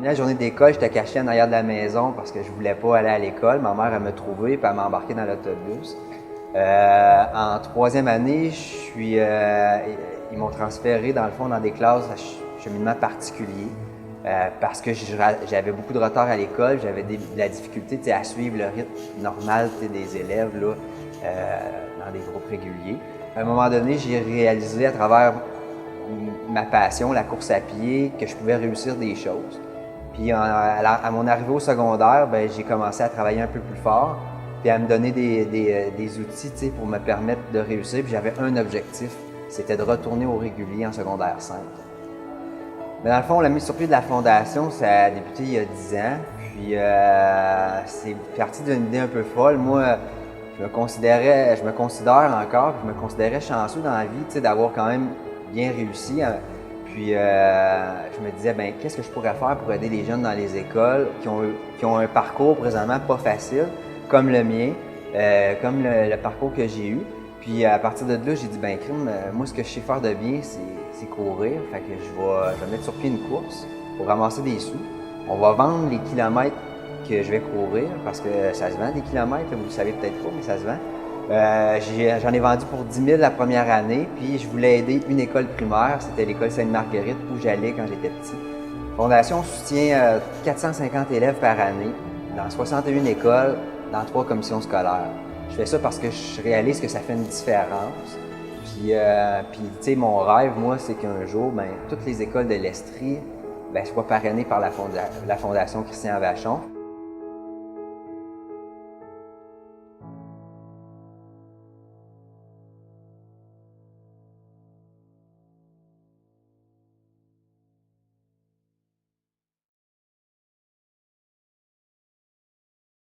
Première journée d'école, j'étais caché en arrière de la maison parce que je voulais pas aller à l'école. Ma mère, elle m'a trouvé puis elle m'a embarqué dans l'autobus. En troisième année, ils m'ont transféré dans le fond dans des classes à cheminement particulier parce que j'avais beaucoup de retard à l'école, j'avais de la difficulté à suivre le rythme normal des élèves là, dans des groupes réguliers. À un moment donné, j'ai réalisé à travers ma passion, la course à pied, que je pouvais réussir des choses. Puis à mon arrivée au secondaire, ben, j'ai commencé à travailler un peu plus fort, puis à me donner des outils pour me permettre de réussir. Puis j'avais un objectif, c'était de retourner au régulier en secondaire 5. Mais dans le fond, la mise sur pied de la fondation, ça a débuté il y a 10 ans. Puis c'est parti d'une idée un peu folle. Moi, je me considère encore, puis je me considérais chanceux dans la vie, d'avoir quand même bien réussi. Puis je me disais, ben qu'est-ce que je pourrais faire pour aider les jeunes dans les écoles qui ont un parcours présentement pas facile, comme le mien, comme le parcours que j'ai eu. Puis à partir de là, j'ai dit, ben crime, moi ce que je sais faire de bien, c'est courir. Fait que je vais mettre sur pied une course pour ramasser des sous. On va vendre les kilomètres que je vais courir, parce que ça se vend des kilomètres, vous le savez peut-être pas, mais ça se vend. J'en ai vendu pour 10 000 la première année, puis je voulais aider une école primaire, c'était l'école Sainte-Marguerite où j'allais quand j'étais petit. La Fondation soutient 450 élèves par année dans 61 écoles, dans 3 commissions scolaires. Je fais ça parce que je réalise que ça fait une différence. Puis tu sais, mon rêve, moi, c'est qu'un jour, ben, toutes les écoles de l'Estrie soient parrainées par la Fondation Christian Vachon.